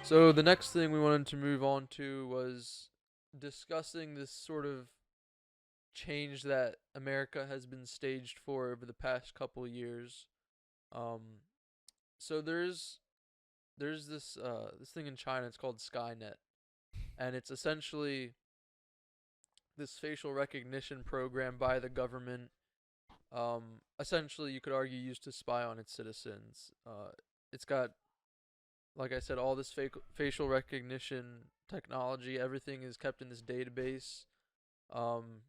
So the next thing we wanted to move on to was discussing this sort of change that America has been staged for over the past couple years. Um, so there's this thing in China. It's called Skynet, and it's essentially this facial recognition program by the government. Essentially, you could argue used to spy on its citizens. It's got, like I said, all this facial recognition technology. Everything is kept in this database, um,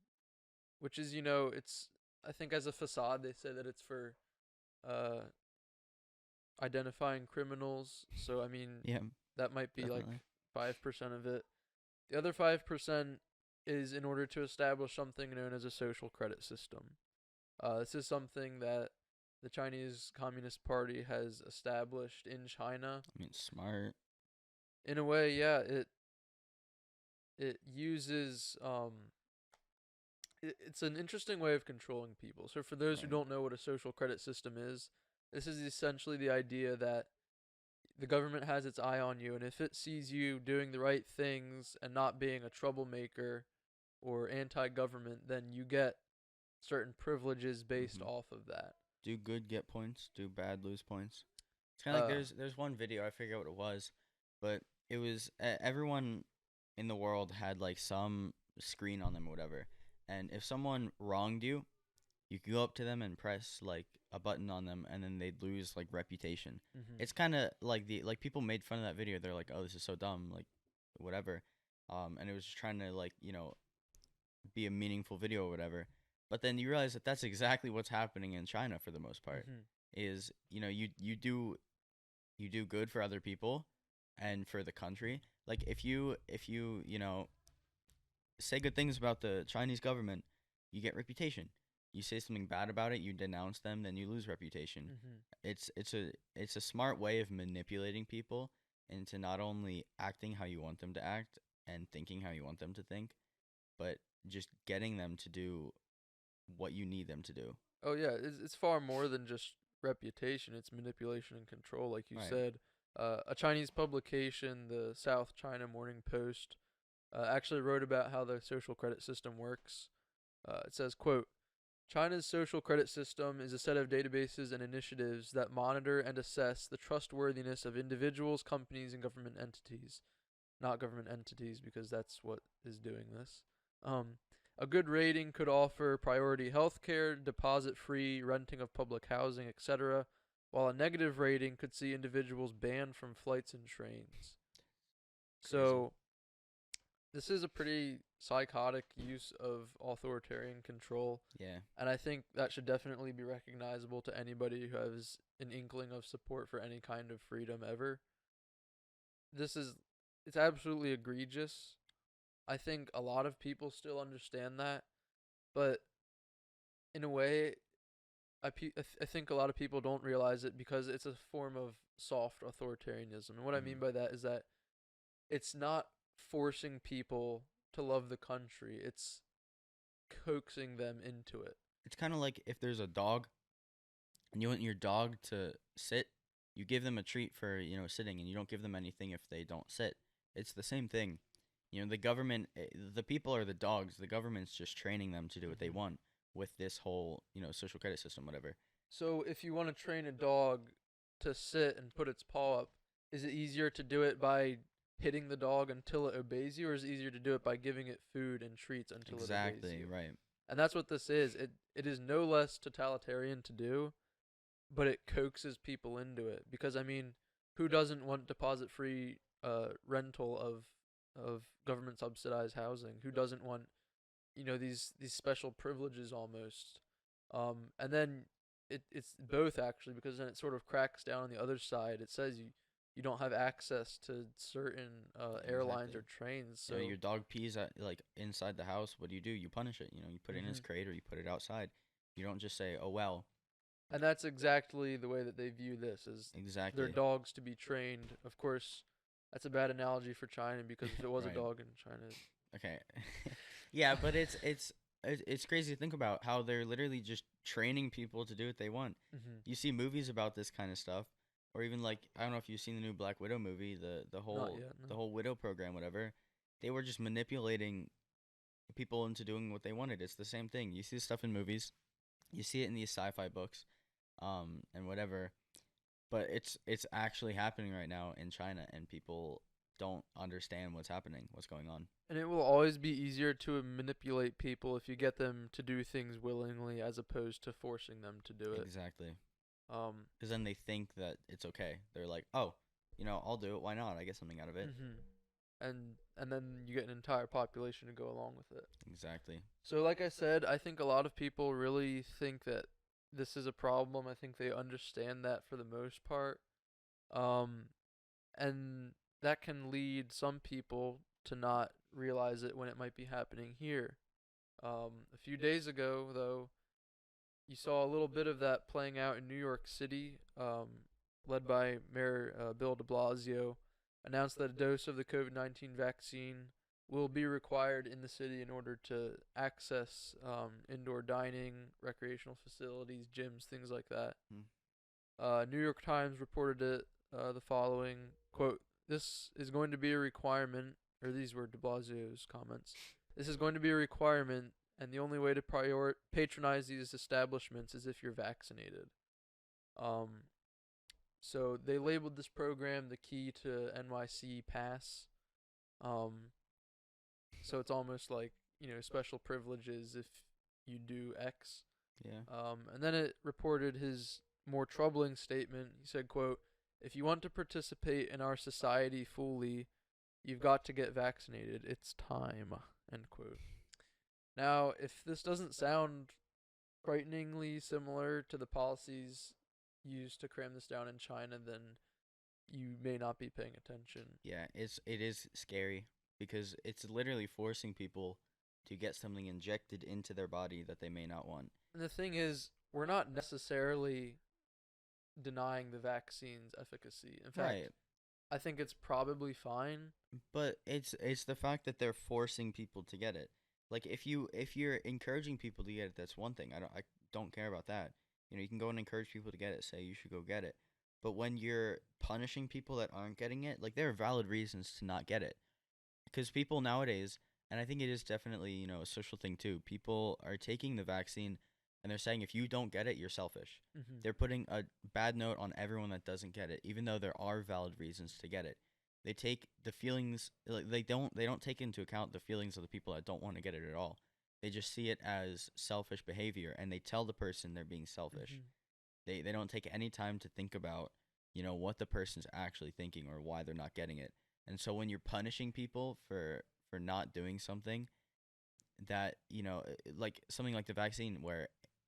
which is, it's, I think, as a facade, they say that it's for uh, identifying criminals. So, I mean, Yeah, that might be like definitely. 5% of it. The other 5% is in order to establish something known as a social credit system. This is something that the Chinese Communist Party has established in China. I mean, smart. In a way, yeah, it uses it's an interesting way of controlling people. So for those who Right. don't know what a social credit system is, this is essentially the idea that the government has its eye on you, and if it sees you doing the right things and not being a troublemaker or anti-government, then you get certain privileges based hmm off of that. Do good, get points. Do bad, lose points. It's kind of like Uh, there's one video I forget what it was, but it was everyone in the world had like some screen on them or whatever, and if someone wronged you, you could go up to them and press like a button on them, and then they'd lose like reputation. mhm, It's kind of like the like people made fun of that video. They're like, "Oh, this is so dumb," like whatever. And it was just trying to like be a meaningful video or whatever. But then you realize that that's exactly what's happening in China for the most part. mhm, Is you do good for other people and for the country. Like if you say good things about the Chinese government, you get reputation. You say something bad about it, you denounce them, then you lose reputation. mhm. It's a smart way of manipulating people into not only acting how you want them to act and thinking how you want them to think, but just getting them to do what you need them to do. Oh yeah, it's far more than just reputation. It's manipulation and control, like you Right. said. A Chinese publication, the South China Morning Post, actually wrote about how the social credit system works. It says, quote, China's social credit system is a set of databases and initiatives that monitor and assess the trustworthiness of individuals, companies, and government entities. Not government entities, because that's what is doing this. Um, a good rating could offer priority healthcare, deposit free renting of public housing, etc., while a negative rating could see individuals banned from flights and trains. Crazy. So, this is a pretty psychotic use of authoritarian control, Yeah. and I think that should definitely be recognizable to anybody who has an inkling of support for any kind of freedom ever. This is it's absolutely egregious. I think a lot of people still understand that, but in a way, I think a lot of people don't realize it because it's a form of soft authoritarianism. And what I hmm mean by that is that it's not forcing people to love the country, it's coaxing them into it. It's kind of like if there's a dog and you want your dog to sit, you give them a treat for, sitting, and you don't give them anything if they don't sit. It's the same thing. The government, the people are the dogs. The government's just training them to do what they Hmm. want with this whole, social credit system, whatever. So if you want to train a dog to sit and put its paw up, is it easier to do it by hitting the dog until it obeys you, or is it easier to do it by giving it food and treats until it obeys Exactly, you? right. And that's what this is. It is no less totalitarian to do, but it coaxes people into it. Because I mean, who doesn't want deposit free rental of government subsidized housing? Who doesn't want, these special privileges almost? And then it's both actually, because then it sort of cracks down on the other side. It says you don't have access to certain airlines Exactly. or trains. So Your dog pees at like inside the house. What do? You punish it. You put it in its mhm. crate or you put it outside. You don't just say, "Oh well." And that's exactly the way that they view this, is their Exactly. dogs to be trained. Of course, that's a bad analogy for China, because if it was a Right. dog in China, Okay. Yeah, but it's crazy to think about how they're literally just training people to do what they want. hmm You see movies about this kind of stuff, or even like I don't know if you've seen the new Black Widow movie, the Not whole yet. the No. whole Widow program, whatever. They were just manipulating people into doing what they wanted. It's the same thing. You see this stuff in movies, you see it in these sci-fi books, and whatever. But it's actually happening right now in China, and people don't understand what's happening, what's going on. And it will always be easier to manipulate people if you get them to do things willingly as opposed to forcing them to do it. Exactly. Um, Because then they think that it's okay. They're like, oh, I'll do it. Why not? I get something out of it. mhm. And then you get an entire population to go along with it. Exactly. So like I said, I think a lot of people really think that this is a problem. I think they understand that for the most part. Um, and that can lead some people to not realize it when it might be happening here. A few days ago, though, you saw a little bit of that playing out in New York City, led by Mayor Bill de Blasio, announced that a dose of the COVID-19 vaccine will be required in the city in order to access indoor dining, recreational facilities, gyms, things like that. Hmm. New York Times reported it the following quote: "This is going to be a requirement," or these were De Blasio's comments. "This is going to be a requirement, and the only way to patronize these establishments is if you're vaccinated." Um, so they labeled this program the key to NYC Pass. Um, so it's almost like special privileges if you do X. Yeah. And then it reported his more troubling statement. He said, quote, "If you want to participate in our society fully, you've got to get vaccinated. It's time," end quote. Now, if this doesn't sound frighteningly similar to the policies used to cram this down in China, then you may not be paying attention. Yeah, it is scary because it's literally forcing people to get something injected into their body that they may not want. And the thing is, we're not necessarily denying the vaccine's efficacy. In fact, Right. I think it's probably fine. But it's the fact that they're forcing people to get it. Like if you're encouraging people to get it, that's one thing. I don't care about that. You can go and encourage people to get it, say you should go get it. But when you're punishing people that aren't getting it, like there are valid reasons to not get it. Because people nowadays, and I think it is definitely, a social thing too. People are taking the vaccine and they're saying if you don't get it, you're selfish. Mm-hmm. They're putting a bad note on everyone that doesn't get it, even though there are valid reasons to get it. They take the feelings like they don't take into account the feelings of the people that don't want to get it at all. They just see it as selfish behavior and they tell the person they're being selfish. Mm-hmm. They don't take any time to think about, what the person's actually thinking or why they're not getting it. And so when you're punishing people for not doing something that, like something like the vaccine where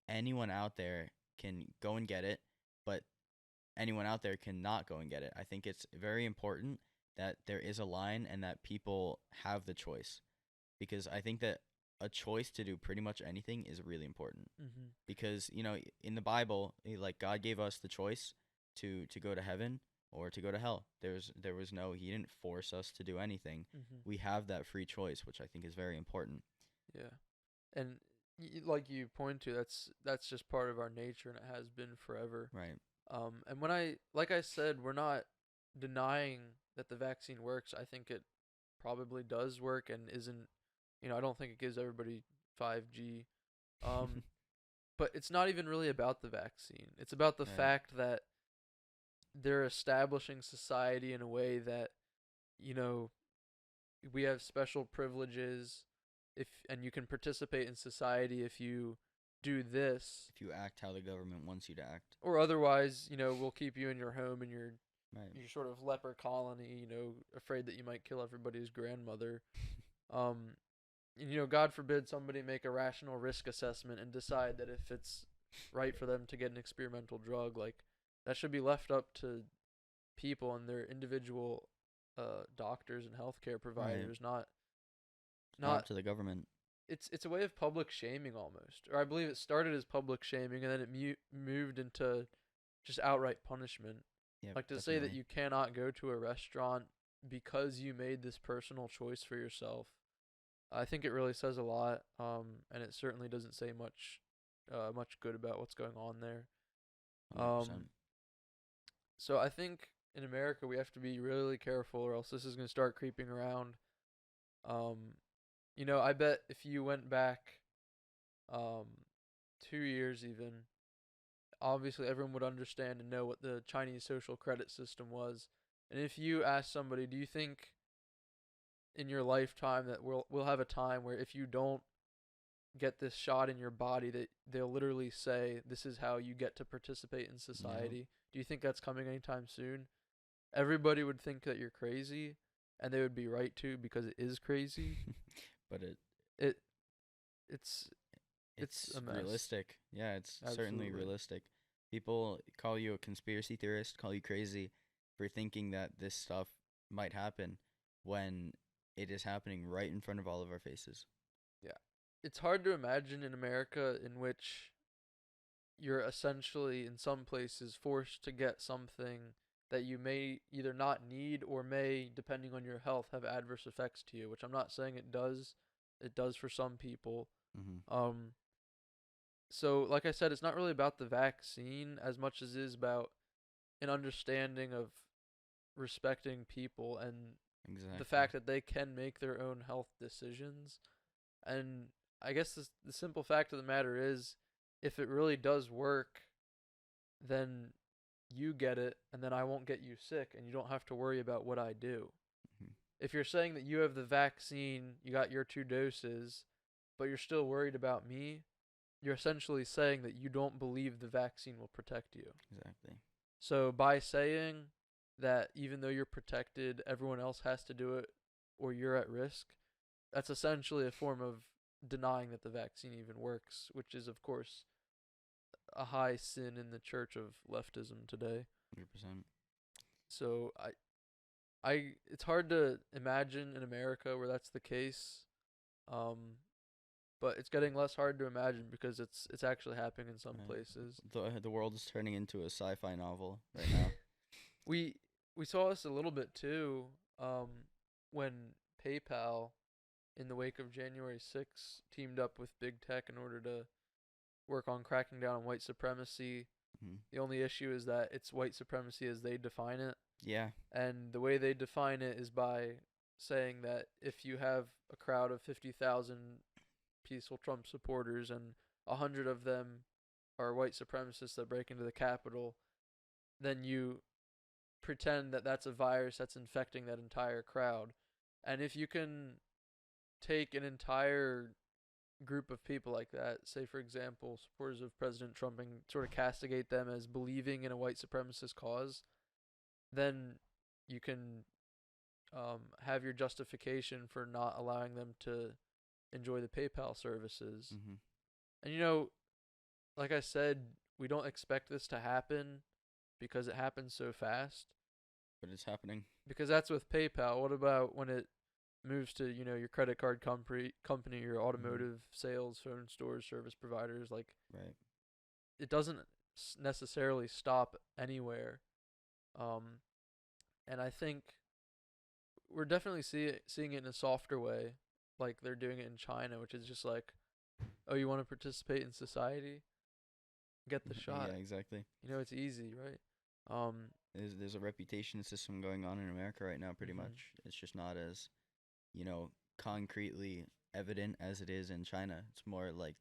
anyone out there can go and get it, but anyone out there cannot go and get it. I think it's very important that there is a line and that people have the choice because I think that a choice to do pretty much anything is really important Mm-hmm. because in the Bible, like God gave us the choice to go to heaven or to go to hell. There was no He didn't force us to do anything. Mm-hmm. We have that free choice, which I think is very important. Yeah, and like you point to, that's just part of our nature, and it has been forever. Right. And like I said, we're not denying that the vaccine works. I think it probably does work and isn't. I don't think it gives everybody 5G. Um, but it's not even really about the vaccine. It's about the Right. fact that they're establishing society in a way that you know we have special privileges if and you can participate in society if you do this, If you act how the government wants you to act. or otherwise we'll keep you in your home and Right. your sort of leper colony, afraid that you might kill everybody's grandmother. um God forbid somebody make a rational risk assessment and decide that if it's right for them to get an experimental drug, like that should be left up to people and their individual doctors and healthcare Right. providers, not Not up not to the government. it's a way of public shaming almost. Or I believe it started as public shaming and then it moved into just outright punishment. Yeah, Like to say that definitely. you cannot go to a restaurant because you made this personal choice for yourself. I think it really says a lot, and it certainly doesn't say much good about what's going on there. Um, 100%. So I think in America we have to be really careful, or else this is gonna start creeping around. Um, I bet if you went back, um, 2 years even, obviously everyone would understand and know what the Chinese social credit system was. And if you ask somebody, do you think in your lifetime that we'll have a time where if you don't get this shot in your body that they'll literally say this is how you get to participate in Yep. society? Do you think that's coming anytime soon? Everybody would think that you're crazy, and they would be right to because it is crazy. But It it's it's it's a mess. realistic. Yeah, it's certainly Absolutely. realistic. People call you a conspiracy theorist, call you crazy for thinking that this stuff might happen when it is happening right in front of all of our faces. Yeah. It's hard to imagine in America in which you're essentially in some places forced to get something that you may either not need or may, depending on your health, have adverse effects to you, which I'm not saying it does. It does for some people. Mm-hmm. Um, so, like I said, it's not really about the vaccine as much as it is about an understanding of respecting people and the Exactly. fact that they can make their own health decisions. And I guess the simple fact of the matter is, if it really does work, then you get it, and then I won't get you sick, and you don't have to worry about what I do. Hmm. If you're saying that you have the vaccine, you got your 2 doses, but you're still worried about me, you're essentially saying that you don't believe the vaccine will protect you. Exactly. So by saying that even though you're protected, everyone else has to do it or you're at risk, that's essentially a form of denying that the vaccine even works, which is, of course, a high sin in the church of leftism today. 100%. So it's hard to imagine in America where that's the case, um, but it's getting less hard to imagine because it's actually happening in some places. The world is turning into a sci-fi novel right now. we we saw this a little bit too, um, when PayPal, in the wake of January 6th, teamed up with big tech in order to work on cracking down on white supremacy. Hmm. The only issue is that it's white supremacy as they define it. Yeah. And the way they define it is by saying that if you have a crowd of 50,000 peaceful Trump supporters and 100 of them are white supremacists that break into the Capitol, then you pretend that that's a virus that's infecting that entire crowd. And if you can take an entire group of people like that, say for example, supporters of President Trump, and sort of castigate them as believing in a white supremacist cause, then you can have your justification for not allowing them to enjoy the PayPal services. Hmm. And like I said, we don't expect this to happen because it happens so fast. But it's happening. Because that's with PayPal. What about when it moves to your credit card company, your Hmm. automotive sales, phone stores, service providers? Like Right. it doesn't necessarily stop anywhere. Um, and I think we're definitely seeing it in a softer way, like they're doing it in China, which is just like, oh, you want to participate in society? Get the Yeah, shot. exactly. It's easy, right? Um, There's a reputation system going on in America right now, pretty mhm. much. It's just not as, concretely evident as it is in China. It's more like,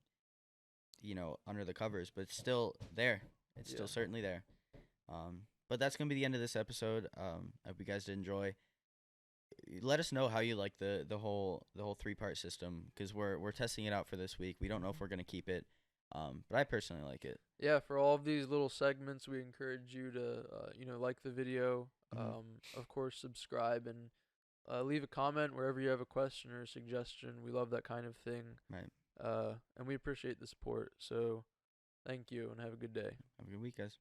under the covers, but it's still there. It's Yeah. still certainly there. But that's gonna be the end of this episode. I hope you guys did enjoy. Let us know how you like the whole 3-part system, because we're testing it out for this week. We don't know if Mhm. we're gonna keep it, but I personally like it. Yeah, for all of these little segments, we encourage you to, like the video. Hmm. Of course, subscribe and leave a comment wherever you have a question or a suggestion. We love that kind of thing. Right. And we appreciate the support. So, thank you and have a good day. Have a good week, guys.